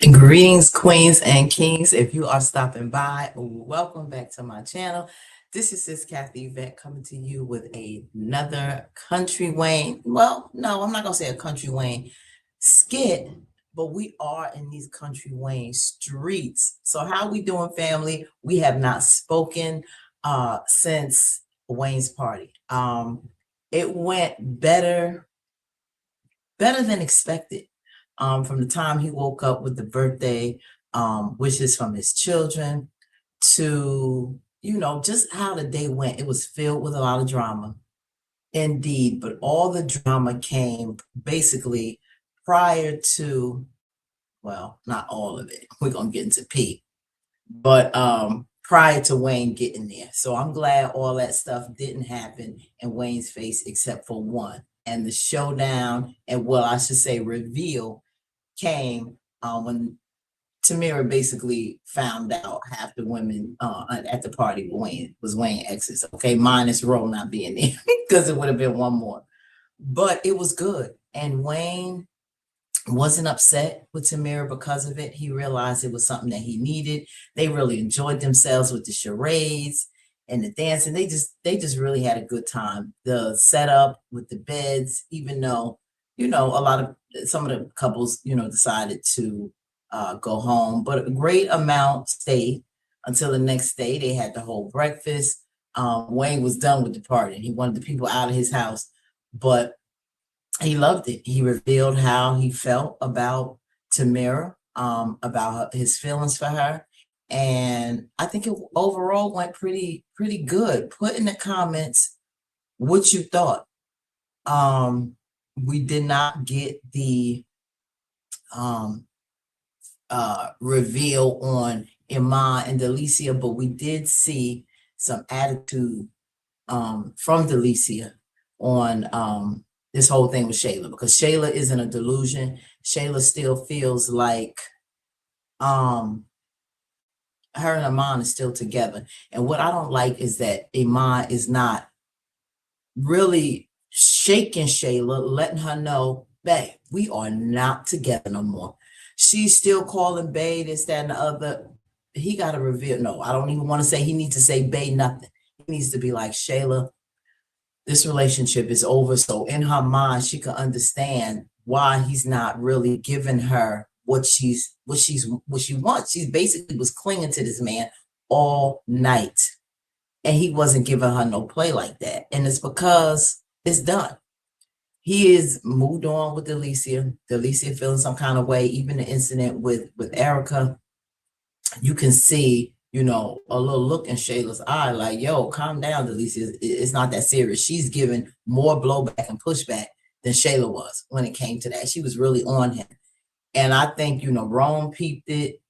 Greetings, queens and kings. If you are stopping by, welcome back to my channel. This is Sis Kathy Yvette coming to you with another Country Wayne. Well, no, I'm not going to say a Country Wayne skit, but we are in these Country Wayne streets. So how we doing, family? We have not spoken since Wayne's party. It went better than expected. From the time he woke up with the birthday wishes from his children to, just how the day went. It was filled with a lot of drama, indeed, but all the drama came basically prior to, well, not all of it. We're going to get into Pete, but prior to Wayne getting there. So I'm glad all that stuff didn't happen in Wayne's face except for one. And the showdown, and well, I should say reveal, came when Tamira basically found out half the women at the party was Wayne exes. Okay, minus Ro not being there because it would have been one more. But it was good. And Wayne wasn't upset with Tamira because of it. He realized it was something that he needed. They really enjoyed themselves with the charades and the dancing. They just really had a good time. The setup with the beds, even though, some of the couples, decided to go home, but a great amount stayed until the next day. They had the whole breakfast. Wayne was done with the party. He wanted the people out of his house, but he loved it. He revealed how he felt about Tamira, about his feelings for her. And I think it overall went pretty good. Put in the comments what you thought. We did not get the reveal on Iman and Delicia, but we did see some attitude from Delicia on this whole thing with Shayla, because Shayla isn't a delusion. Shayla still feels like her and Iman is still together. And what I don't like is that Iman is not really shaking Shayla, letting her know, babe, we are not together no more. She's still calling bae this, that, and the other. He got to reveal. No, I don't even want to say he needs to say bae nothing. He needs to be like, Shayla, this relationship is over. So in her mind, she could understand why he's not really giving her what she wants. She basically was clinging to this man all night, and he wasn't giving her no play like that. And it's because it's done. He is moved on with Delicia. Delicia feeling some kind of way. Even the incident with Erica, you can see, a little look in Shayla's eye, like, yo, calm down, Delicia. It's not that serious. She's giving more blowback and pushback than Shayla was when it came to that. She was really on him. And I think, Rome peeped it.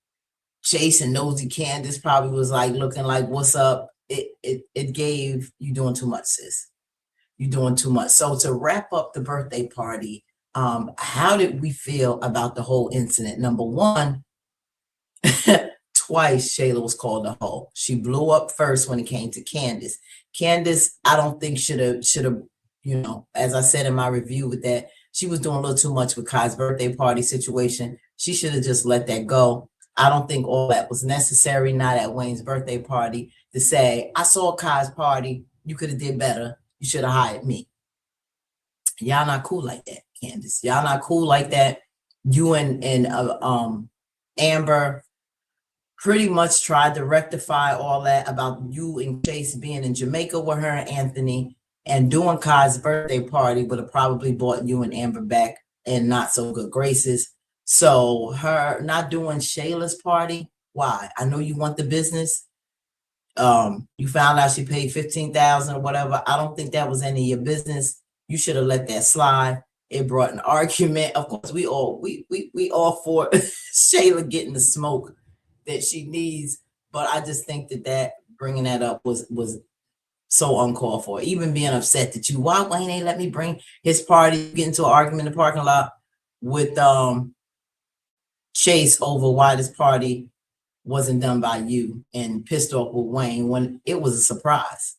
Chase and Nosy Candace probably was like looking like, what's up? It gave, you doing too much, sis. You're doing too much. So to wrap up the birthday party, how did we feel about the whole incident? Number one, twice Shayla was called a hoe. She blew up first when it came to Candace. Candace, I don't think should have, as I said in my review with that, she was doing a little too much with Kai's birthday party situation. She should have just let that go. I don't think all that was necessary, not at Wayne's birthday party, to say, I saw Kai's party, you could have did better. You should have hired me. Y'all not cool like that, Candace. Y'all not cool like that. You and Amber pretty much tried to rectify all that about you and Chase being in Jamaica with her and Anthony and doing Kai's birthday party would have probably brought you and Amber back in not so good graces. So her not doing Shayla's party, why? I know you want the business. You found out she paid $15,000 or whatever. I don't think that was any of your business. You should have let that slide. It brought an argument. Of course, we all for Shayla getting the smoke that she needs, but I just think that bringing that up was so uncalled for. Even being upset that why Wayne ain't let me bring his party, get into an argument in the parking lot with Chase over why this party wasn't done by you, and pissed off with Wayne when it was a surprise.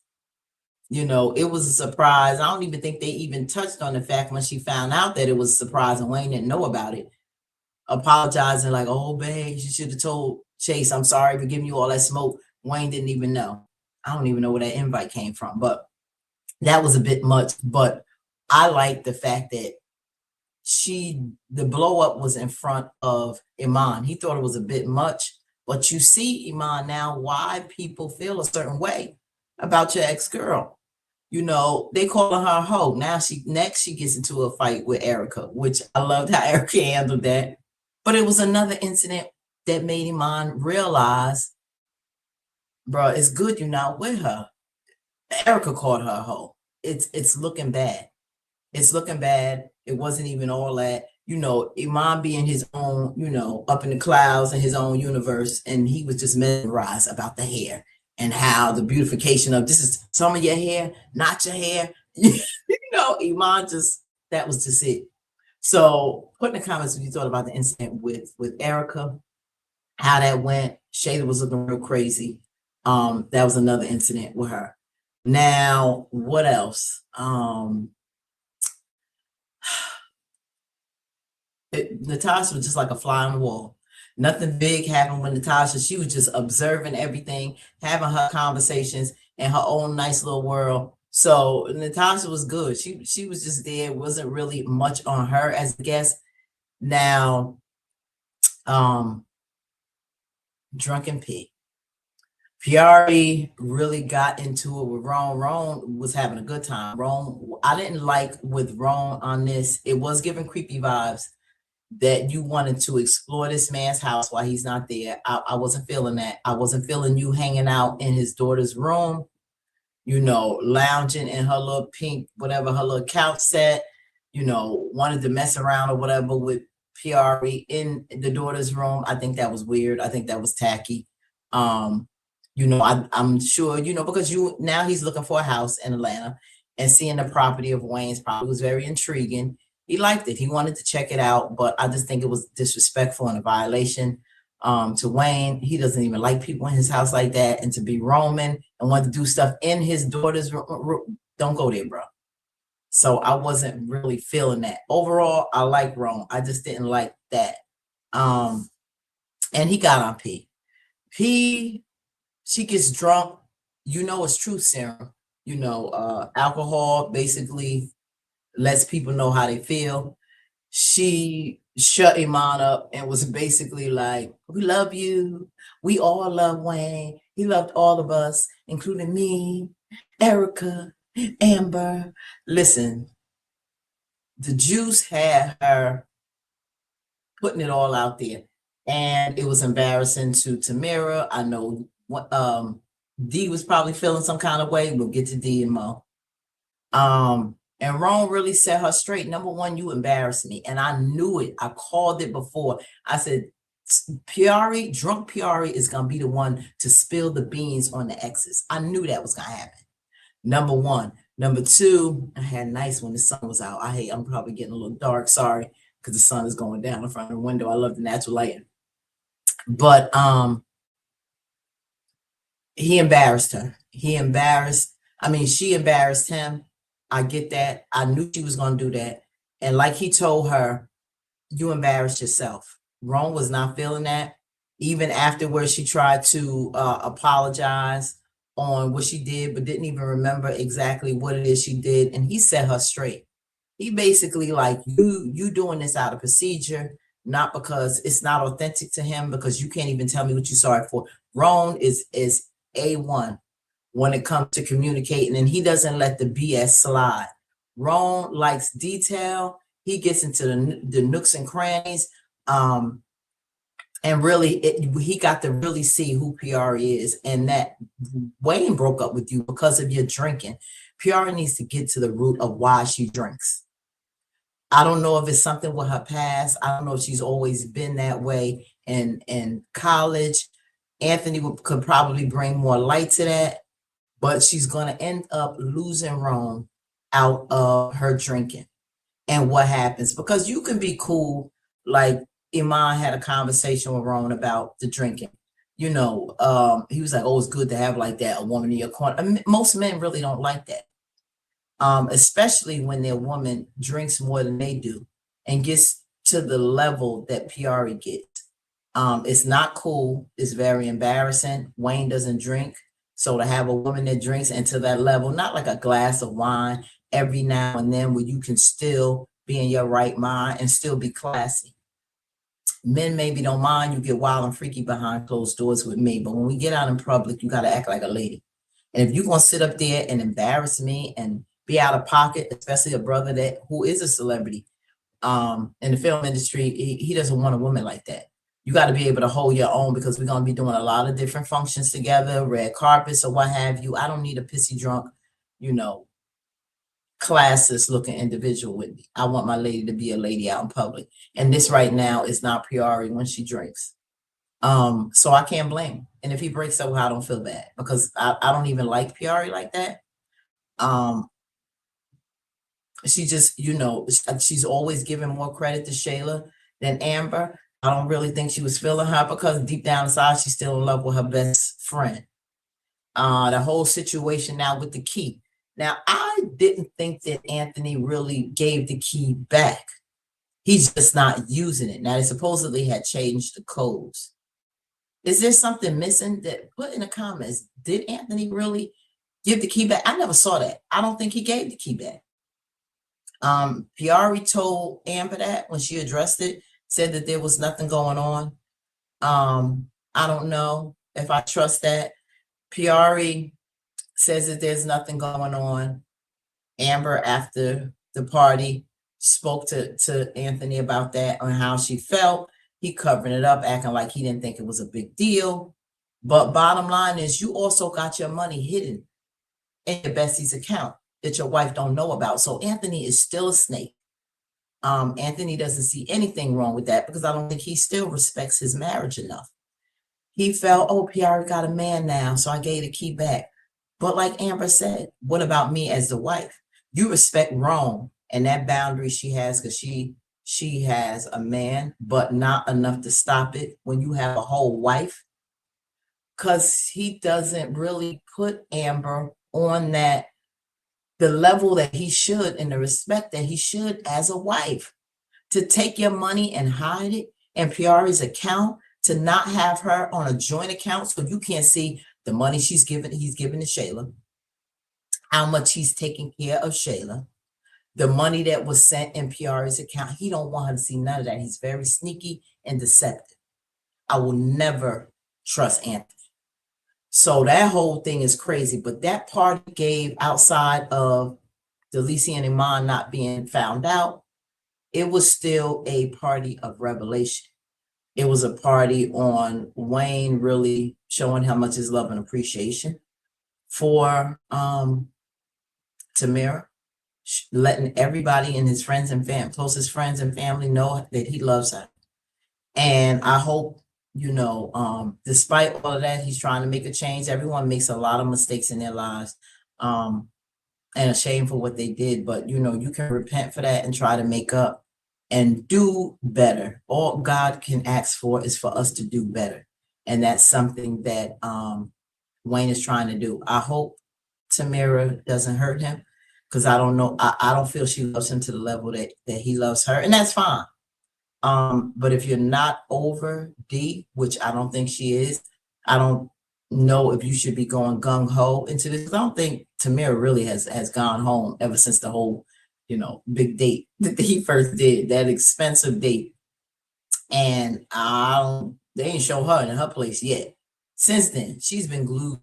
It was a surprise. I don't even think they even touched on the fact when she found out that it was a surprise and Wayne didn't know about it. apologizing like, oh, babe, you should have told Chase, I'm sorry for giving you all that smoke. Wayne didn't even know. I don't even know where that invite came from, but that was a bit much. But I like the fact that the blow up was in front of Iman. He thought it was a bit much, but you see, Iman, now why people feel a certain way about your ex-girl. You know, they calling her a hoe. Now she gets into a fight with Erica, which I loved how Erica handled that. But it was another incident that made Iman realize, bro, it's good you're not with her. Erica called her a hoe. It's looking bad. It's looking bad. It wasn't even all that. You know, Iman being his own, you know, up in the clouds in his own universe, and he was just mesmerized about the hair and how the beautification of this is some of your hair, not your hair. You know, Iman just, that was just it. So put in the comments what you thought about the incident with Erica, how that went. Shayla was looking real crazy. That was another incident with her. Now, what else? Natasha was just like a fly on the wall. Nothing big happened with Natasha. She was just observing everything, having her conversations in her own nice little world. So Natasha was good. She was just there. Wasn't really much on her as a guest. Now, Drunken P. Piari really got into it with Ron. Ron was having a good time. Ron, I didn't like with Ron on this. It was giving creepy vibes that you wanted to explore this man's house while he's not there. I wasn't feeling that. I wasn't feeling you hanging out in his daughter's room, you know, lounging in her little pink, whatever, her little couch set, you know, wanted to mess around or whatever with Piari in the daughter's room. I think that was weird. I think that was tacky. You know, I'm sure, you know, because now he's looking for a house in Atlanta, and seeing the property of Wayne's probably was very intriguing. He liked it. He wanted to check it out, but I just think it was disrespectful and a violation to Wayne. He doesn't even like people in his house like that, and to be roaming and want to do stuff in his daughter's room. Don't go there, bro. So I wasn't really feeling that. Overall, I like Rome. I just didn't like that. And he got on P. She gets drunk. You know, it's truth serum. You know, alcohol basically lets people know how they feel. She shut Iman up and was basically like, we love you. We all love Wayne. He loved all of us, including me, Erica, Amber. Listen, the juice had her putting it all out there. And it was embarrassing to Tamira. I know what D was probably feeling some kind of way. We'll get to D and Mo. And Ron really set her straight. Number one, you embarrassed me. And I knew it. I called it before. I said, Piari, drunk Piari is going to be the one to spill the beans on the exes. I knew that was going to happen. Number one. Number two, I had nice when the sun was out. I'm probably getting a little dark. Sorry, because the sun is going down in front of the window. I love the natural lighting. But he embarrassed her. She embarrassed him. I get that. I knew she was going to do that. And like he told her, you embarrassed yourself. Ron was not feeling that. Even afterwards, she tried to apologize on what she did, but didn't even remember exactly what it is she did. And he set her straight. He basically like, you doing this out of procedure, not because it's not authentic to him, because you can't even tell me what you're sorry for. Ron is A1 when it comes to communicating, and he doesn't let the BS slide. Ron likes detail. He gets into the nooks and crannies. And really, he got to really see who Piari is, and that Wayne broke up with you because of your drinking. Piari needs to get to the root of why she drinks. I don't know if it's something with her past. I don't know if she's always been that way in college. Anthony could probably bring more light to that, but she's going to end up losing Ron out of her drinking. And what happens? Because you can be cool, like Iman had a conversation with Ron about the drinking. You know, he was like, oh, it's good to have like that, a woman in your corner. I mean, most men really don't like that. Especially when their woman drinks more than they do and gets to the level that Piari gets. It's not cool. It's very embarrassing. Wayne doesn't drink. So to have a woman that drinks into that level, not like a glass of wine every now and then where you can still be in your right mind and still be classy. Men maybe don't mind, you get wild and freaky behind closed doors with me, but when we get out in public, you got to act like a lady. And if you're going to sit up there and embarrass me and be out of pocket, especially a brother that who is a celebrity in the film industry, he doesn't want a woman like that. You got to be able to hold your own because we're going to be doing a lot of different functions together, red carpets or what have you. I don't need a pissy drunk, you know, classist looking individual with me. I want my lady to be a lady out in public. And this right now is not Priori when she drinks. So I can't blame. And if he breaks up, I don't feel bad because I don't even like Priori like that. She just, you know, she's always giving more credit to Shayla than Amber. I don't really think she was feeling her because deep down inside, she's still in love with her best friend. The whole situation now with the key. Now, I didn't think that Anthony really gave the key back. He's just not using it. Now, they supposedly had changed the codes. Is there something missing? That put in the comments, did Anthony really give the key back? I never saw that. I don't think he gave the key back. Piari told Amber that when she addressed it, said that there was nothing going on. I don't know if I trust that. Piari says that there's nothing going on. Amber, after the party, spoke to Anthony about that, on how she felt. He covering it up, acting like he didn't think it was a big deal. But bottom line is, you also got your money hidden in your bestie's account that your wife don't know about. So Anthony is still a snake. Anthony doesn't see anything wrong with that because I don't think he still respects his marriage enough. He felt, oh, Piari got a man now, so I gave the key back. But like Amber said, what about me as the wife? You respect Rome and that boundary she has because she has a man, but not enough to stop it when you have a whole wife. Because he doesn't really put Amber on that, the level that he should and the respect that he should as a wife. To take your money and hide it in Piari's account, to not have her on a joint account so you can't see the money he's giving to Shayla, how much he's taking care of Shayla, the money that was sent in Piari's account. He don't want her to see none of that. He's very sneaky and deceptive. I will never trust Anthony. So that whole thing is crazy. But that party gave, outside of Delicia and Iman not being found out, it was still a party of revelation. It was a party on Wayne really showing how much his love and appreciation for Tamara, letting everybody in his friends and closest friends and family know that he loves her. And I hope, you know, despite all of that, he's trying to make a change. Everyone makes a lot of mistakes in their lives, and ashamed for what they did. But, you know, you can repent for that and try to make up and do better. All God can ask for is for us to do better. And that's something that Wayne is trying to do. I hope Tamara doesn't hurt him, because I don't know. I don't feel she loves him to the level that he loves her. And that's fine. But if you're not over D, which I don't think she is, I don't know if you should be going gung-ho into this. I don't think Tamara really has gone home ever since the whole, you know, big date that he first did, that expensive date. And they ain't show her in her place yet. Since then, she's been glued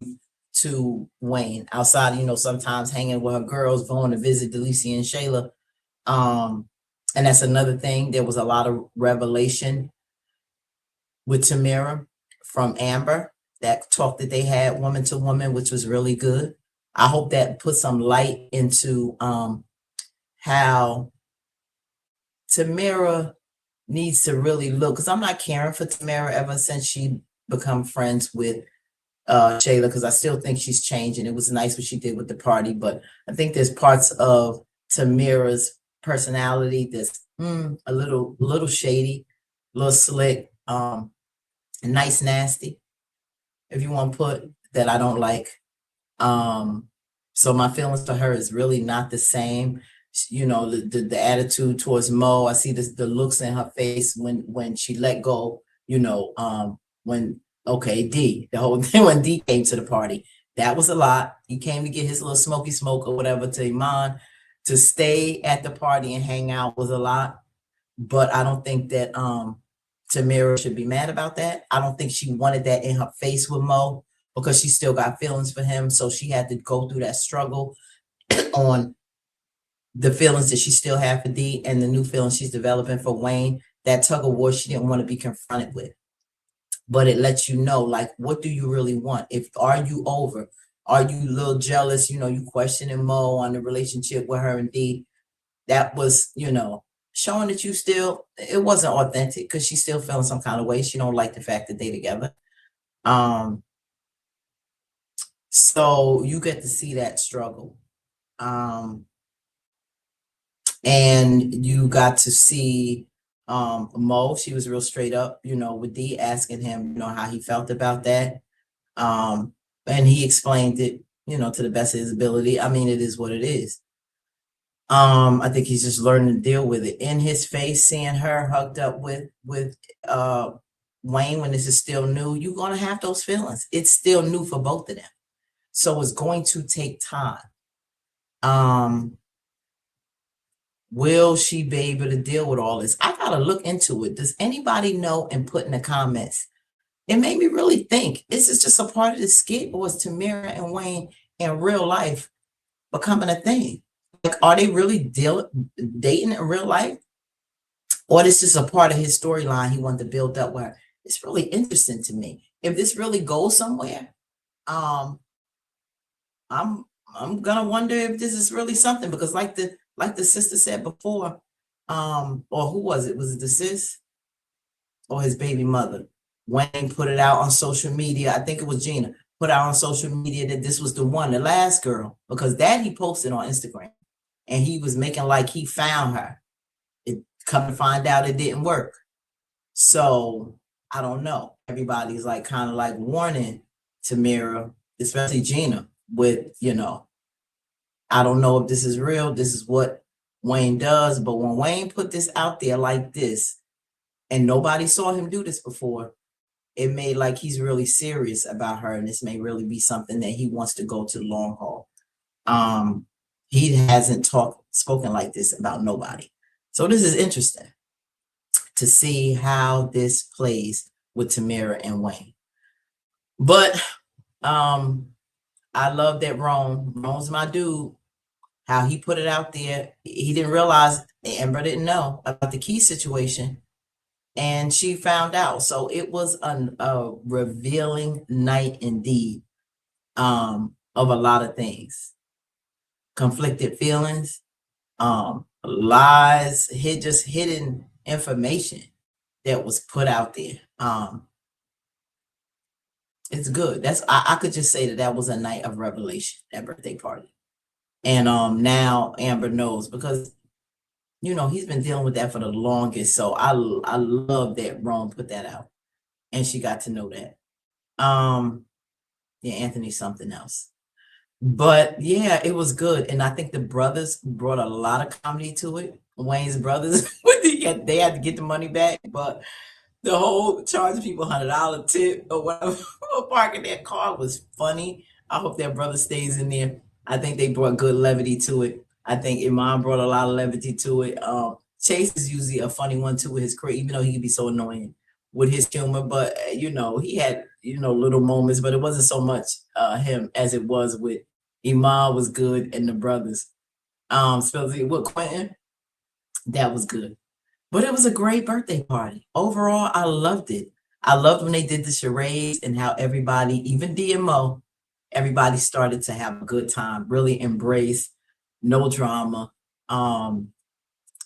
to Wayne, outside, you know, sometimes hanging with her girls, going to visit Delicia and Shayla. And that's another thing. There was a lot of revelation with Tamara from Amber, that talk that they had woman to woman, which was really good. I hope that put some light into how Tamara needs to really look, because I'm not caring for Tamara ever since she become friends with Shayla, because I still think she's changing. It was nice what she did with the party, but I think there's parts of Tamara's personality that's a little shady, a little slick, nice, nasty, if you want to put, that I don't like. So my feelings for her is really not the same. you know, the attitude towards Mo. I see the looks in her face when she let go, you know, when okay, D, the whole thing when D came to the party. That was a lot. He came to get his little smoky smoke or whatever to Iman. To stay at the party and hang out was a lot. But I don't think that Tamira should be mad about that. I don't think she wanted that in her face with Mo because she still got feelings for him. So she had to go through that struggle on the feelings that she still had for D and the new feelings she's developing for Wayne. That tug of war she didn't want to be confronted with. But it lets you know, like, what do you really want? If are you over? Are you a little jealous? You know, you questioning Mo on the relationship with her and D. That was, you know, showing that you still, it wasn't authentic because she's still feeling some kind of way. She don't like the fact that they together. So you get to see that struggle. And you got to see Mo. She was real straight up, you know, with D, asking him, you know, how he felt about that. And he explained it, you know, to the best of his ability. I mean, it is what it is. I think he's just learning to deal with it. In his face, seeing her hugged up with Wayne when this is still new, you're gonna have those feelings. It's still new for both of them. So it's going to take time. Will she be able to deal with all this? I gotta look into it. Does anybody know and put in the comments? It made me really think, is this just a part of the skit, or is Tamira and Wayne in real life becoming a thing? Like, are they really dating in real life? Or this is a part of his storyline he wanted to build up where it's really interesting to me. If this really goes somewhere, I'm gonna wonder if this is really something, because like the sister said before, or who was it? Was it the sis or his baby mother? Wayne put it out on social media. I think it was Gina put out on social media that this was the one, the last girl, because that he posted on Instagram and he was making like he found her. It come to find out it didn't work. So I don't know. Everybody's like kind of like warning Tamira, especially Gina, with, you know, I don't know if this is real. This is what Wayne does. But when Wayne put this out there like this, and nobody saw him do this before, it made like he's really serious about her. And this may really be something that he wants to go to the long haul. He hasn't spoken like this about nobody. So this is interesting to see how this plays with Tamira and Wayne. But I love that Rome's my dude. How he put it out there. He didn't realize, Amber didn't know about the key situation, and she found out. So it was a revealing night indeed, of a lot of things. Conflicted feelings, lies, hidden information that was put out there. It's good. I could just say that was a night of revelation, that birthday party. And now Amber knows, because you know he's been dealing with that for the longest. So I love that Rome put that out, and she got to know that. Yeah, Anthony's something else. But yeah, it was good, and I think the brothers brought a lot of comedy to it. Wayne's brothers, they had to get the money back, but the whole charging people $100 tip or whatever for parking their car was funny. I hope that brother stays in there. I think they brought good levity to it. I think Iman brought a lot of levity to it. Chase is usually a funny one too with his career, even though he can be so annoying with his humor. But you know, he had, you know, little moments, but it wasn't so much him as it was with Iman was good, and the brothers. Especially with Quentin, that was good. But it was a great birthday party. Overall, I loved it. I loved when they did the charades and how everybody, even DMO, everybody started to have a good time, really embrace, no drama. Yeah,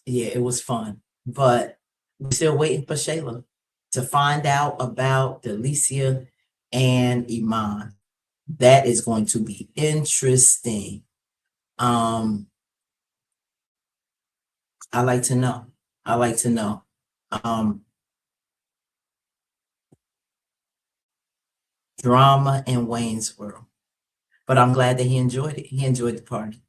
it was fun. But we're still waiting for Shayla to find out about Delicia and Iman. That is going to be interesting. I like to know. I like to know. Drama in Wayne's World. But I'm glad that he enjoyed it. He enjoyed the party.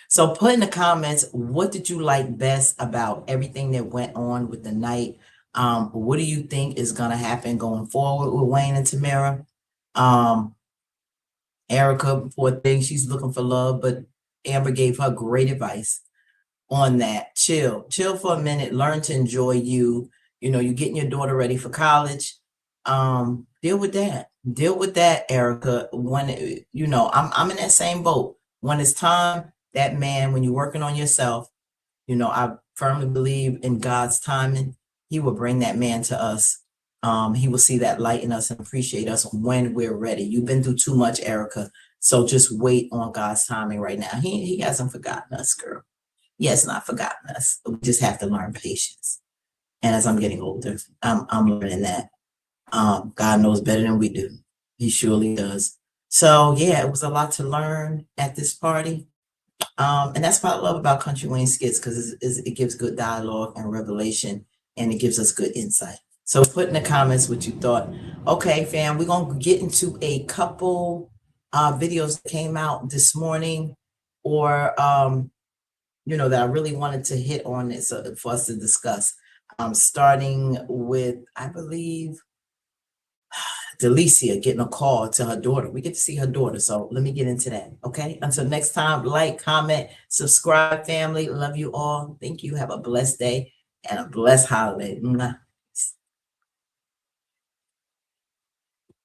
So put in the comments, what did you like best about everything that went on with the night? What do you think is gonna happen going forward with Wayne and Tamara? Erica, poor thing, she's looking for love, but Amber gave her great advice on that. Chill for a minute, learn to enjoy you. You know, you're getting your daughter ready for college. Deal with that. Deal with that, Erica. When you know, I'm in that same boat. When it's time, that man, when you're working on yourself, you know, I firmly believe in God's timing. He will bring that man to us. He will see that light in us and appreciate us when we're ready. You've been through too much, Erica. So just wait on God's timing right now. He hasn't forgotten us, girl. He has not forgotten us. We just have to learn patience. And as I'm getting older, I'm learning that. God knows better than we do. He surely does. So yeah, it was a lot to learn at this party. And that's what I love about Country Wayne skits, because it gives good dialogue and revelation, and it gives us good insight. So put in the comments what you thought. Okay, fam, we're gonna get into a couple videos that came out this morning, or you know, that I really wanted to hit on this for us to discuss. Starting with, I believe, Delicia getting a call to her daughter. We get to see her daughter. So let me get into that. Okay. Until next time, like, comment, subscribe, family. Love you all. Thank you. Have a blessed day and a blessed holiday. Mwah.